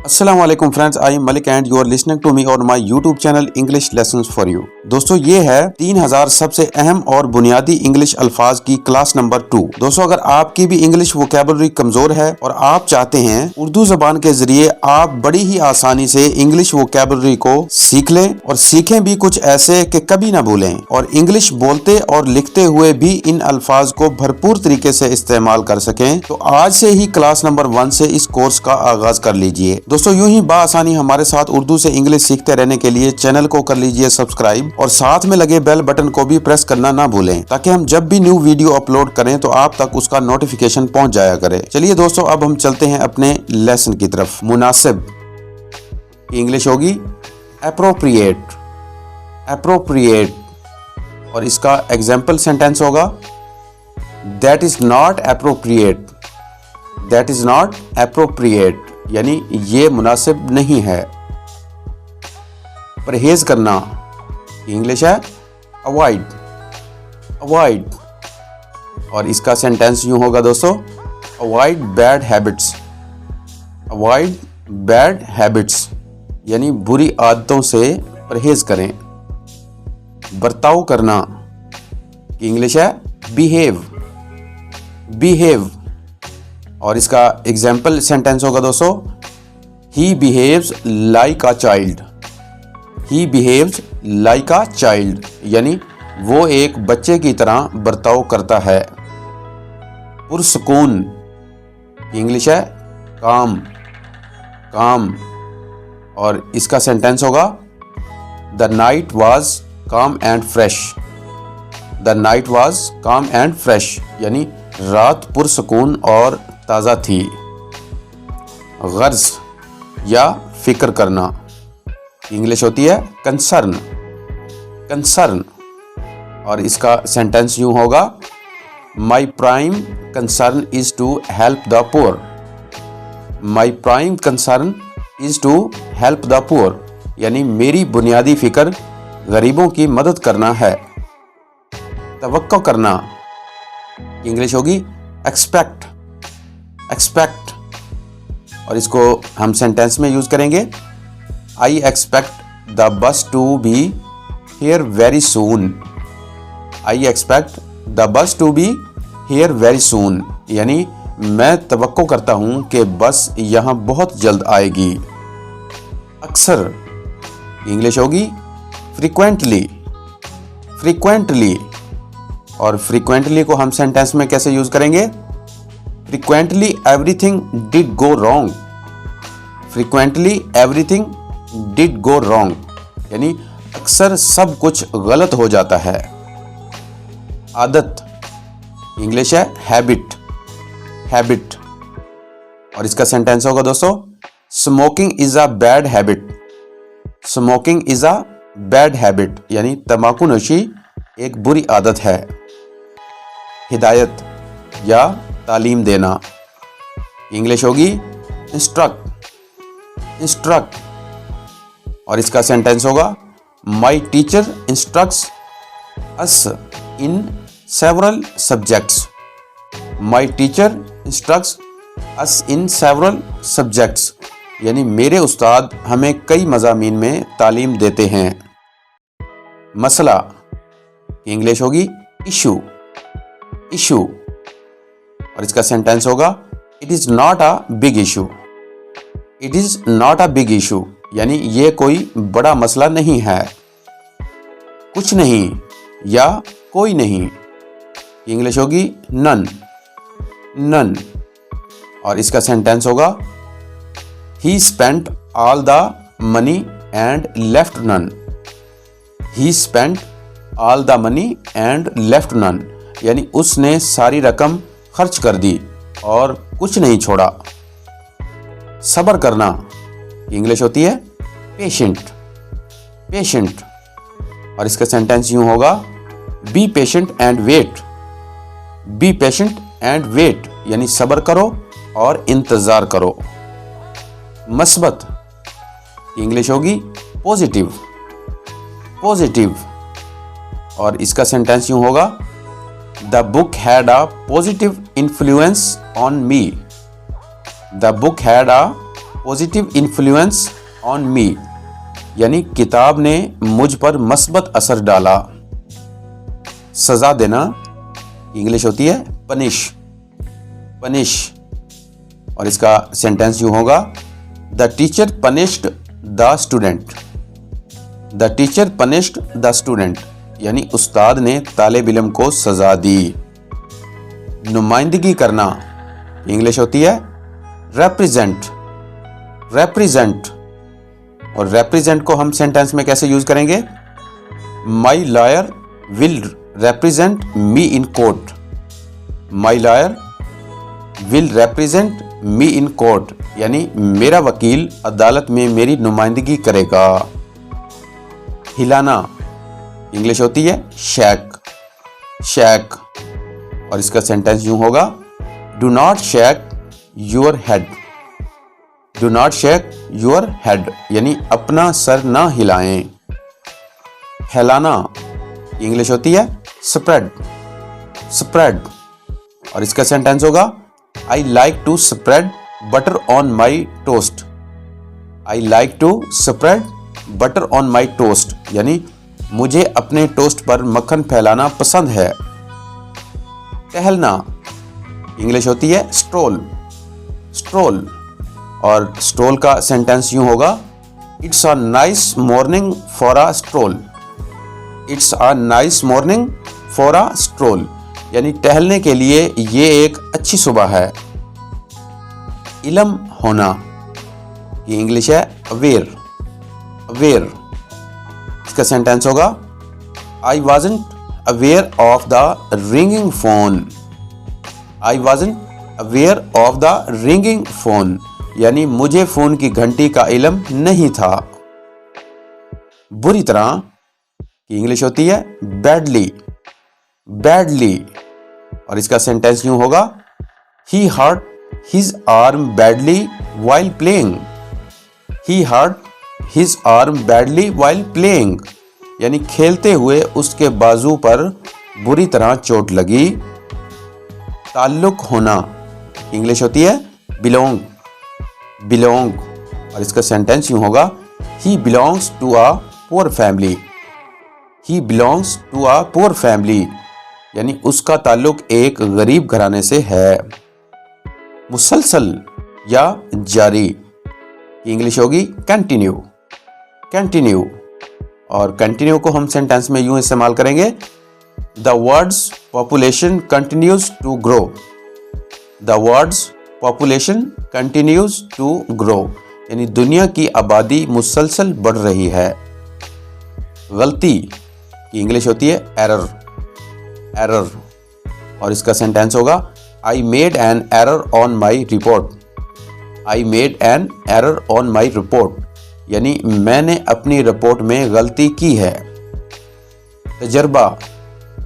अस्सलाम वालेकुम friends, I am Malik and you are listening to me और my YouTube channel English lessons for you. दोस्तों, ये है 3000 सबसे अहम और बुनियादी इंग्लिश अल्फाज की क्लास नंबर 2। दोस्तों, अगर आपकी भी इंग्लिश वोकैबुलरी कमजोर है और आप चाहते हैं उर्दू जबान के जरिए आप बड़ी ही आसानी से इंग्लिश वोकैबुलरी को सीख लें और सीखें भी कुछ ऐसे कि कभी ना भूलें और इंग्लिश बोलते और लिखते हुए भी इन अल्फाज को भरपूर तरीके से इस्तेमाल कर सकें, तो आज से ही क्लास नंबर 1 से इस कोर्स का आगाज कर लीजिए। दोस्तों, यूं ही बाआसानी हमारे साथ उर्दू से इंग्लिश सीखते रहने के लिए चैनल को कर लीजिए सब्सक्राइब और साथ में लगे बेल बटन को भी प्रेस करना ना भूलें, ताकि हम जब भी न्यू वीडियो अपलोड करें तो आप तक उसका नोटिफिकेशन पहुंच जाया करे। चलिए दोस्तों, अब हम चलते हैं अपने लेसन की तरफ। मुनासिब की इंग्लिश होगी एप्रोप्रिएट, एप्रोप्रिएट, और इसका एग्जाम्पल सेंटेंस होगा that is not appropriate, that is not appropriate, यानी ये मुनासिब नहीं है। परहेज करना इंग्लिश है अवॉइड, अवॉइड, और इसका सेंटेंस यूं होगा दोस्तों avoid bad habits, avoid bad habits, यानी बुरी आदतों से परहेज करें। बर्ताव करना की इंग्लिश है बिहेव, बिहेव, और इसका एग्जाम्पल सेंटेंस होगा दोस्तों he behaves like a child, he behaves like a child, यानी वो एक बच्चे की तरह बर्ताव करता है। पुरसुकून इंग्लिश है काम, काम, और इसका सेंटेंस होगा द नाइट वॉज काम and fresh, the night was काम एंड फ्रेश, यानी रात पुरसुकून और ताज़ा थी। गर्ज या फिक्र करना इंग्लिश होती है कंसर्न, कंसर्न, और इसका सेंटेंस यूं होगा my prime concern is to help the poor, my prime concern is to help the poor, यानी मेरी बुनियादी फिक्र गरीबों की मदद करना है। तवक्को करना इंग्लिश होगी एक्सपेक्ट, एक्सपेक्ट, और इसको हम सेंटेंस में यूज करेंगे I expect the bus to be here very soon, I expect the bus to be here very soon, यानी मैं तवक्को करता हूं कि बस यहां बहुत जल्द आएगी। अक्सर इंग्लिश होगी फ्रीक्वेंटली, फ्रीक्वेंटली, और फ्रीक्वेंटली को हम सेंटेंस में कैसे यूज करेंगे frequently everything did go wrong, frequently everything did go wrong, यानी अक्सर सब कुछ गलत हो जाता है। आदत इंग्लिश है हैबिट, हैबिट, और इसका सेंटेंस होगा दोस्तों smoking is a bad habit, smoking is a bad habit, यानी तंबाकू नोशी एक बुरी आदत है। हिदायत या तालीम देना इंग्लिश होगी इंस्ट्रक्ट, इंस्ट्रक्ट, और इसका सेंटेंस होगा my teacher instructs us in several subjects, my teacher instructs us in several subjects, यानी मेरे उस्ताद हमें कई मज़ामीन में तालीम देते हैं। मसला इंग्लिश होगी इशू, इशू, और इसका सेंटेंस होगा it is not a big issue, it is not a big issue, यानी ये कोई बड़ा मसला नहीं है। कुछ नहीं या कोई नहीं इंग्लिश होगी नन, नन, और इसका सेंटेंस होगा he spent all the money and left none, he spent all the money and left none, यानी उसने सारी रकम खर्च कर दी और कुछ नहीं छोड़ा। सब्र करना इंग्लिश होती है पेशेंट, पेशेंट, और इसका सेंटेंस यूं होगा be patient and wait, be patient and wait, यानी सब्र करो और इंतजार करो। मस्बत इंग्लिश होगी पॉजिटिव, पॉजिटिव, और इसका सेंटेंस यूं होगा the book had a positive influence on me, the book had a positive influence on me, यानी किताब ने मुझ पर मस्बत असर डाला। सजा देना इंग्लिश होती है पनिश, पनिश। और इसका सेंटेंस यूं होगा, the teacher punished the student, the teacher punished the student, यानी उस्ताद ने तालिब इल्म को सजा दी। नुमाइंदगी करना इंग्लिश होती है represent, represent। और represent को हम सेंटेंस में कैसे यूज करेंगे? My lawyer will represent me in court, my lawyer will represent me in court, यानी मेरा वकील अदालत में मेरी नुमाइंदगी करेगा। हिलाना इंग्लिश होती है शेक, शेक। और इसका सेंटेंस यूं होगा, do not shake your head, do not shake your head, यानी अपना सर ना हिलाएं। फैलाना इंग्लिश होती है स्प्रेड, स्प्रेड। और इसका सेंटेंस होगा, I like to spread butter on my toast, I like to spread butter on my toast, यानी मुझे अपने टोस्ट पर मक्खन फैलाना पसंद है। टहलना इंग्लिश होती है स्ट्रोल, स्ट्रोल। और स्ट्रोल का सेंटेंस यूं होगा, it's a nice morning for a stroll, it's a nice morning for a stroll, यानी टहलने के लिए ये एक अच्छी सुबह है। इल्म होना ये इंग्लिश है अवेयर, अवेयर। इसका सेंटेंस होगा, I wasn't aware of the ringing phone, I wasn't aware of the ringing phone, यानी मुझे फोन की घंटी का इल्म नहीं था। बुरी तरह की इंग्लिश होती है बैडली, बैडली। और इसका सेंटेंस यूं होगा, he hurt his arm badly while playing, he hurt his arm badly while playing, यानी खेलते हुए उसके बाजू पर बुरी तरह चोट लगी। ताल्लुक होना इंग्लिश होती है बिलोंग, बिलोंग। और इसका सेंटेंस यूं होगा, he belongs to a poor family, he belongs to a poor family, यानी उसका ताल्लुक एक गरीब घराने से है। मुसलसल या जारी इंग्लिश होगी कंटिन्यू, कंटिन्यू। और कंटिन्यू को हम सेंटेंस में यूं इस्तेमाल करेंगे, the world's population continues to grow, the world's population continues to grow, यानी दुनिया की आबादी मुसलसल बढ़ रही है। गलती की इंग्लिश होती है एरर, एरर। और इसका सेंटेंस होगा, I made an error on my report, I made an error on my report, यानी मैंने अपनी रिपोर्ट में गलती की है। तजर्बा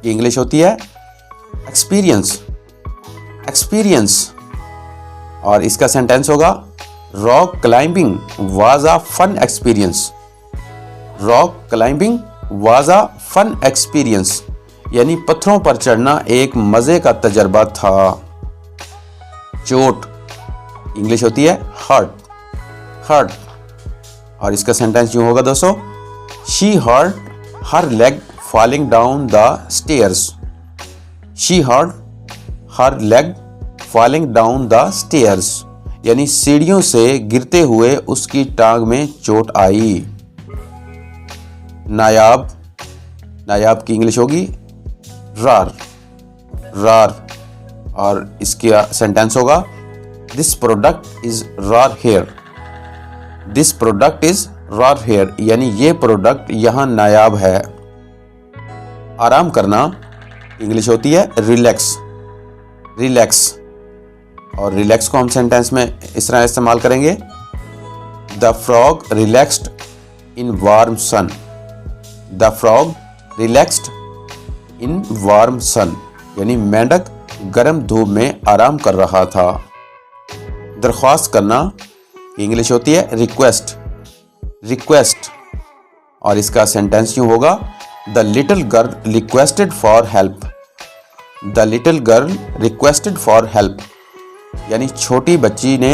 की इंग्लिश होती है एक्सपीरियंस, एक्सपीरियंस। और इसका सेंटेंस होगा, rock climbing was a fun experience, rock climbing was a fun experience, यानी पत्थरों पर चढ़ना एक मजे का तजर्बा था। चोट इंग्लिश होती है हर्ट, हर्ट। और इसका सेंटेंस यूं होगा दोस्तों, she hurt her leg falling down the stairs, she hurt her leg falling down the stairs, यानी सीढ़ियों से गिरते हुए उसकी टांग में चोट आई। नायाब, नायाब की इंग्लिश होगी रार, रार। और इसका सेंटेंस होगा, दिस प्रोडक्ट इज रार हेयर, दिस प्रोडक्ट इज रार हेयर, यानी ये प्रोडक्ट यहां नायाब है। आराम करना इंग्लिश होती है रिलैक्स, रिलैक्स। और रिलैक्स को हम सेंटेंस में इस तरह इस्तेमाल करेंगे, the frog relaxed in warm sun, the frog relaxed in warm sun, यानी मेंढक गर्म धूप में आराम कर रहा था। दरख्वास्त करना इंग्लिश होती है रिक्वेस्ट, रिक्वेस्ट। और इसका सेंटेंस यूं होगा, the little girl requested for help, the little girl requested for help, यानी छोटी बच्ची ने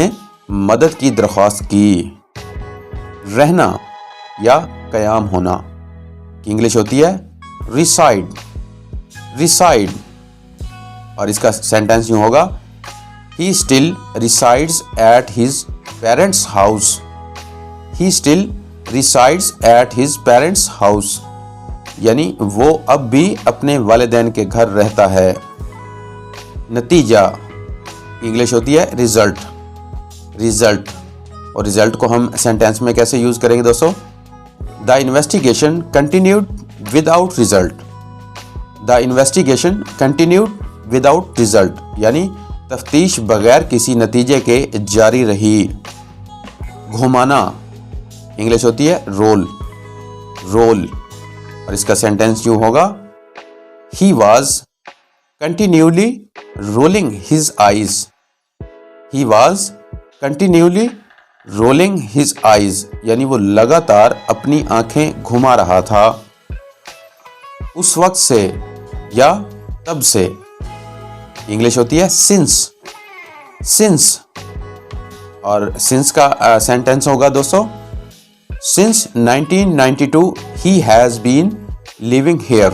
मदद की दरख्वास्त की। रहना या क़याम होना की इंग्लिश होती है रिसाइड, रिसाइड। और इसका सेंटेंस यूं होगा, he still resides at his parents house, he still resides at his parents house, यानी वो अब भी अपने वालिदैन के घर रहता है। नतीजा इंग्लिश होती है रिजल्ट, रिजल्ट। और रिजल्ट को हम सेंटेंस में कैसे यूज करेंगे दोस्तों? The investigation continued without result, the investigation continued without result, यानी तफ्तीश बगैर किसी नतीजे के जारी रही। घुमाना इंग्लिश होती है रोल, रोल। और इसका सेंटेंस यूं होगा, he was continually rolling his eyes, he was continually rolling his eyes, यानी वो लगातार अपनी आंखें घुमा रहा था। उस वक्त से या तब से इंग्लिश होती है सिंस, सिंस। और सिंस का सेंटेंस होगा दोस्तों, since 1992 he has been living here,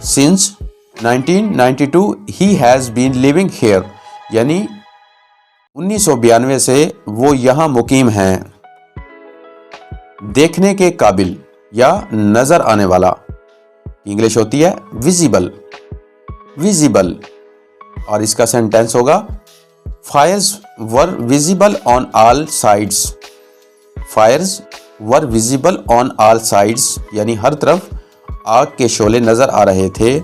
since 1992 he has been living here, यानी 1992 से वो यहाँ मुकीम हैं। देखने के काबिल या नजर आने वाला इंग्लिश होती है विजिबल, विजिबल। और इसका सेंटेंस होगा, fires were visible on all sides, fires were visible on all sides, यानी हर तरफ आग के शोले नजर आ रहे थे।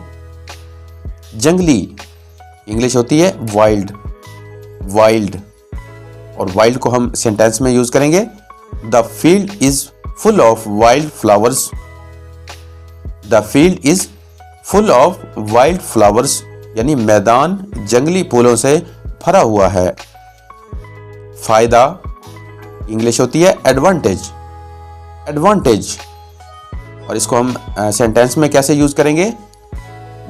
जंगली इंग्लिश होती है वाइल्ड, वाइल्ड। और वाइल्ड को हम सेंटेंस में यूज करेंगे, the field is full of wild flowers, the field is full of wild flowers, यानी मैदान जंगली फूलों से भरा हुआ है। फायदा इंग्लिश होती है एडवांटेज, एडवांटेज। और इसको हम सेंटेंस में कैसे यूज करेंगे?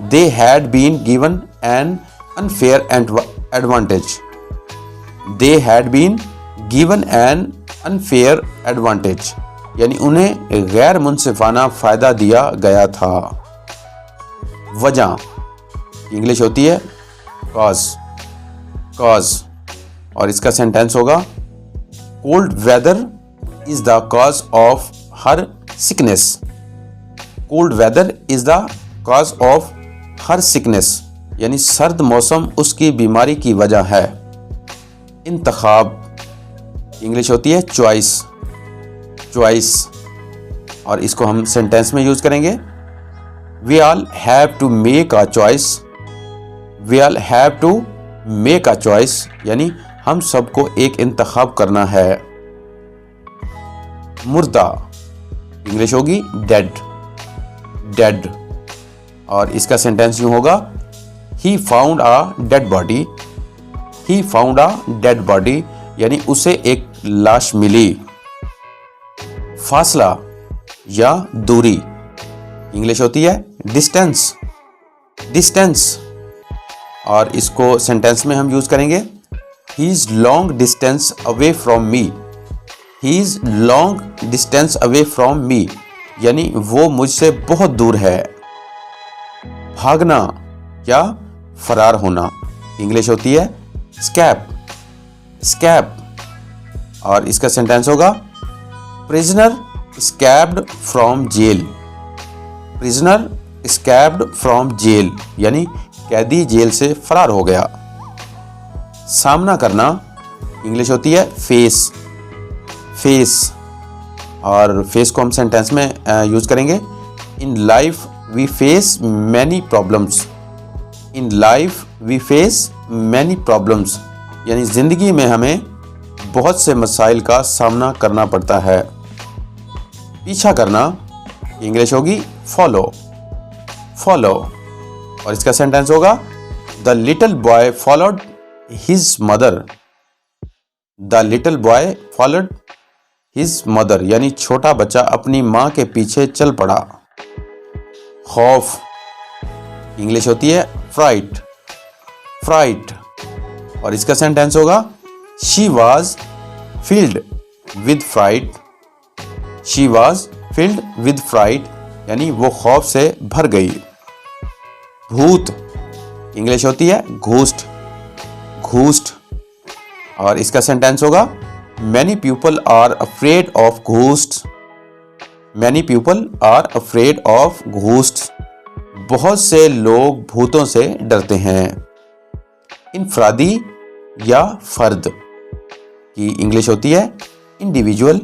They had been given an unfair advantage, they had been given an unfair advantage, यानी उन्हें गैर मुनसिफाना फायदा दिया गया था। वजह इंग्लिश होती है कॉज, कॉज। और इसका सेंटेंस होगा, cold weather is the cause of her sickness, cold weather is the cause of her sickness, यानी सर्द मौसम उसकी बीमारी की वजह है। इंतखाब इंग्लिश होती है चॉइस, चॉइस। और इसको हम सेंटेंस में यूज करेंगे, we all have to make a choice, we all have to make a choice, यानी हम सबको एक इंतखाब करना है। मुर्दा इंग्लिश होगी डेड, डेड। और इसका सेंटेंस यूं होगा, he found a dead body, he found a dead body, यानी उसे एक लाश मिली। फासला या दूरी इंग्लिश होती है डिस्टेंस, डिस्टेंस। और इसको सेंटेंस में हम यूज करेंगे, he is long distance away from me, he is long distance away from me, यानी वो मुझसे बहुत दूर है। भागना या फरार होना इंग्लिश होती है स्कैप, स्कैप। और इसका सेंटेंस होगा, prisoner escaped from jail, prisoner escaped from jail, यानी कैदी जेल से फरार हो गया। सामना करना इंग्लिश होती है फेस, फेस। और फेस को हम सेंटेंस में यूज करेंगे, in life we face many problems, in life we face many problems, यानी जिंदगी में हमें बहुत से मसाइल का सामना करना पड़ता है। पीछा करना इंग्लिश होगी फॉलो, फॉलो। और इसका सेंटेंस होगा, the little boy followed his mother, the little boy followed his mother, यानी छोटा बच्चा अपनी मां के पीछे चल पड़ा। खौफ इंग्लिश होती है फ्राइट, फ्राइट। और इसका सेंटेंस होगा, she was filled with fright, she was filled with fright यानी वो खौफ से भर गई। भूत इंग्लिश होती है घोस्ट, घोस्ट, और इसका सेंटेंस होगा many people are afraid of ghosts, many people are afraid of ghosts, बहुत से लोग भूतों से डरते हैं। इनफरादी या फर्द की इंग्लिश होती है इंडिविजुअल,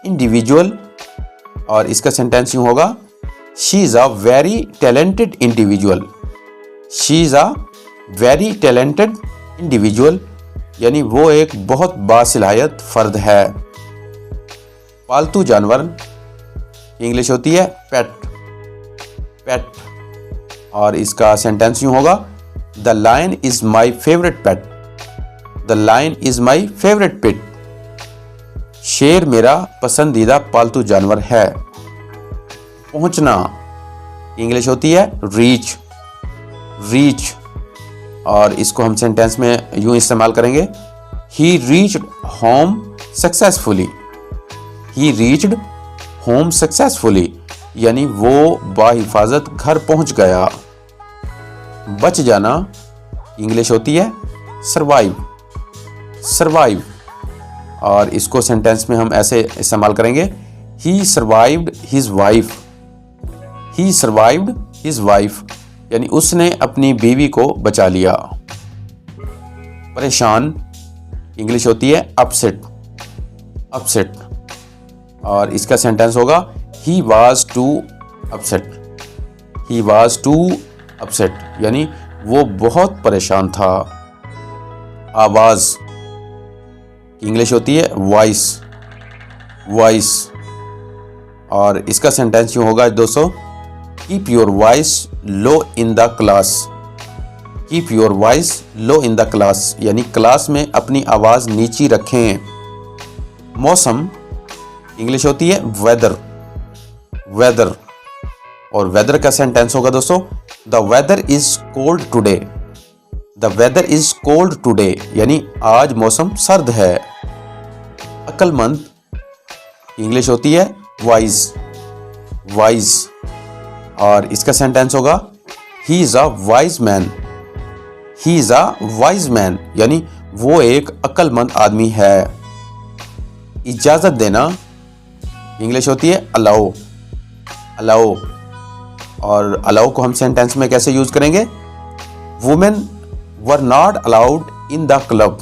इंडिविजुअल, और इसका सेंटेंस यूं होगा she is a very talented individual, she is a very talented individual यानी वो एक बहुत बासलाहियत फर्द है। पालतू जानवर इंग्लिश होती है पेट, पेट, और इसका सेंटेंस यूं होगा the lion is my favourite pet, the lion is my favourite pet, शेर मेरा पसंदीदा पालतू जानवर है। पहुंचना इंग्लिश होती है रीच, रीच, और इसको हम सेंटेंस में यूं इस्तेमाल करेंगे ही रीच्ड होम सक्सेसफुली, ही रीच्ड होम सक्सेसफुली यानी वो बाहिफाजत घर पहुंच गया। बच जाना इंग्लिश होती है सरवाइव, सरवाइव, और इसको सेंटेंस में हम ऐसे इस्तेमाल करेंगे ही सर्वाइव्ड हिज वाइफ, ही सर्वाइव्ड हिज वाइफ यानी उसने अपनी बीवी को बचा लिया। परेशान इंग्लिश होती है अपसेट, अपसेट, और इसका सेंटेंस होगा he was too upset, he was too upset यानी वो बहुत परेशान था। आवाज इंग्लिश होती है वॉइस, वॉइस, और इसका सेंटेंस यूं होगा दोस्तों keep your voice low in the class, keep your voice low in the class यानी क्लास में अपनी आवाज नीची रखें। मौसम इंग्लिश होती है वेदर, वेदर, और वेदर का सेंटेंस होगा दोस्तों the weather is cold today, the weather is cold today यानी आज मौसम सर्द है। अक्लमंद इंग्लिश होती है वाइज, वाइज, और इसका सेंटेंस होगा he is a wise man, he is a wise man यानी वो एक अक्लमंद आदमी है। इजाजत देना इंग्लिश होती है अलाउ, अलाउ, और अलाउ को हम सेंटेंस में कैसे यूज करेंगे women were not allowed in the club,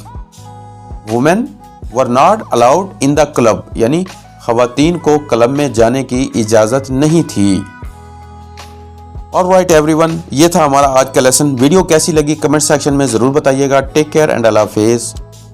women were not allowed in the club यानी खवातीन को क्लब में जाने की इजाजत नहीं थी। ऑलराइट एवरीवन, ये था हमारा आज का लेसन। वीडियो कैसी लगी कमेंट सेक्शन में जरूर बताइएगा। टेक केयर एंड अल्लाह हाफिज़।